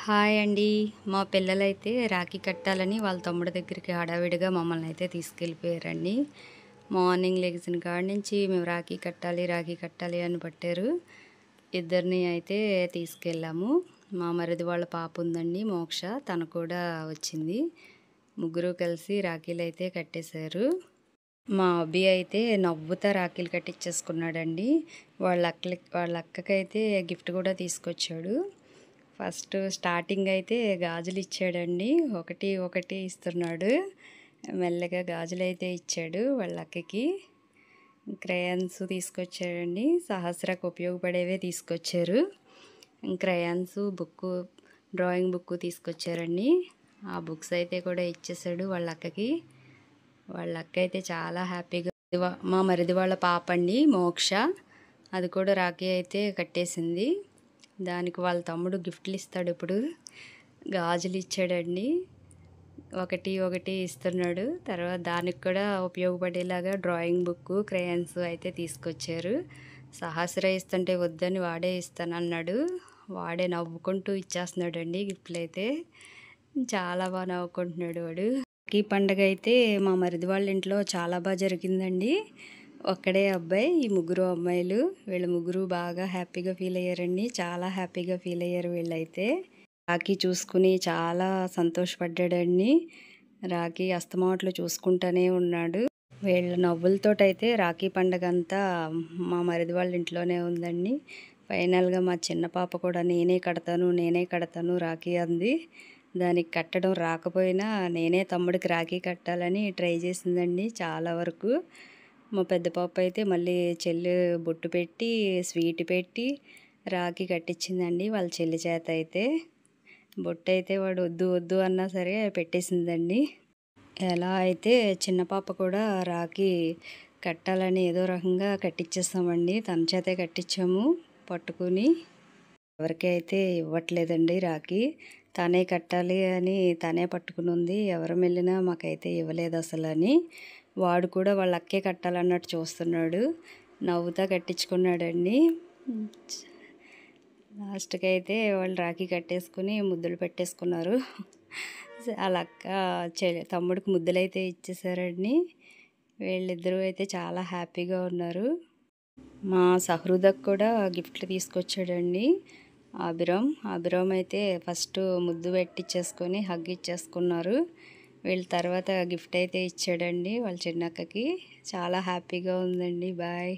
Hi అండి. మా పిల్లలైతే రాఖీ కట్టాలని వాళ్ళ తమ్ముడి దగ్గరికి హడావిడిగా మమ్మల్ని అయితే తీసుకెళ్ళిపోయారండి. మార్నింగ్ లెగిసిన కాడ నుంచి మేము రాఖీ కట్టాలి అని పట్టారు. ఇద్దరిని అయితే తీసుకెళ్ళాము. మా మరిది వాళ్ళ పాప ఉందండి మోక్ష. తను కూడా వచ్చింది. ముగ్గురు కలిసి రాఖీలైతే కట్టేశారు. మా అబ్బి అయితే నవ్వుతా రాఖీలు కట్టించేసుకున్నాడండి. వాళ్ళ అక్కకైతే గిఫ్ట్ కూడా తీసుకొచ్చాడు. ఫస్ట్ స్టార్టింగ్ అయితే గాజులు ఇచ్చాడండి. ఒకటి ఒకటి ఇస్తున్నాడు. మెల్లగా గాజులైతే ఇచ్చాడు వాళ్ళ అక్కకి. క్రయాన్స్ తీసుకొచ్చాడండి. సహస్రాకు ఉపయోగపడేవే తీసుకొచ్చారు. క్రయాన్స్, బుక్కు, డ్రాయింగ్ బుక్కు తీసుకొచ్చారండి. ఆ బుక్స్ అయితే కూడా ఇచ్చేసాడు వాళ్ళ అక్కకి. వాళ్ళ అక్క అయితే చాలా హ్యాపీగా మా మరిది వాళ్ళ పాప అండి మోక్ష. అది కూడా రాఖీ అయితే కట్టేసింది. దానికి వాళ్ళ తమ్ముడు గిఫ్ట్లు ఇస్తాడు ఇప్పుడు. గాజులు ఇచ్చాడండి. ఒకటి ఒకటి ఇస్తున్నాడు. తర్వాత దానికి కూడా ఉపయోగపడేలాగా డ్రాయింగ్ బుక్, క్రేయన్స్ అయితే తీసుకొచ్చారు. సహస్ర ఇస్తుంటే వద్దని వాడే ఇస్తానన్నాడు. వాడే నవ్వుకుంటూ ఇచ్చేస్తున్నాడండి గిఫ్ట్లు అయితే. చాలా బాగా నవ్వుకుంటున్నాడు వాడు. రాఖీ పండగ అయితే మా మరిది వాళ్ళ ఇంట్లో చాలా బాగా జరిగిందండి. ఒక్కడే అబ్బాయి, ఈ ముగ్గురు అమ్మాయిలు. వీళ్ళు ముగ్గురు బాగా హ్యాపీగా ఫీల్ అయ్యారండి. చాలా హ్యాపీగా ఫీల్ అయ్యారు వీళ్ళైతే. రాఖీ చూసుకుని చాలా సంతోషపడ్డాడండి. రాఖీ అస్తమాట్లు చూసుకుంటూనే ఉన్నాడు. వీళ్ళ నవ్వులతోటైతే రాఖీ పండగ అంతా మా మరిది వాళ్ళ ఇంట్లోనే ఉందండి. ఫైనల్గా మా చిన్న పాప కూడా నేనే కడతాను రాఖీ అంది. దానికి కట్టడం రాకపోయినా నేనే తమ్ముడికి రాఖీ కట్టాలని ట్రై చేసిందండి చాలా వరకు. మా పెద్ద పాప అయితే మళ్ళీ చెల్లి బొట్టు పెట్టి, స్వీట్ పెట్టి రాఖీ కట్టించిందండి వాళ్ళ చెల్లి చేత అయితే. బొట్టు అయితే వాడు వద్దు వద్దు అన్నా సరే పెట్టేసిందండి. ఎలా అయితే చిన్న పాప కూడా రాఖీ కట్టాలని ఏదో రకంగా కట్టించేస్తామండి. తన చేతే కట్టించాము పట్టుకుని. ఎవరికి అయితే ఇవ్వట్లేదండి రాఖీ. తనే కట్టాలి అని తనే పట్టుకుని ఉంది. ఎవరు వెళ్ళినా మాకైతే ఇవ్వలేదు అసలు అని. వాడు కూడా వాళ్ళ అక్కే కట్టాలన్నట్టు చూస్తున్నాడు. నవ్వుతా కట్టించుకున్నాడండి. లాస్ట్కి అయితే వాళ్ళు రాఖీ కట్టేసుకుని ముద్దులు పెట్టేసుకున్నారు. వాళ్ళ అక్క తమ్ముడికి ముద్దులు అయితే ఇచ్చేసారండి. వీళ్ళిద్దరూ అయితే చాలా హ్యాపీగా ఉన్నారు. మా సహృదకు కూడా గిఫ్ట్లు తీసుకొచ్చాడండి అభిరామ్ అయితే ఫస్ట్ ముద్దు పెట్టించేసుకొని హగ్ ఇచ్చేసుకున్నారు. వీళ్ళ తర్వాత గిఫ్ట్ అయితే ఇచ్చాడండి వాళ్ళ చిన్నక్కకి. చాలా హ్యాపీగా ఉందండి. బాయ్.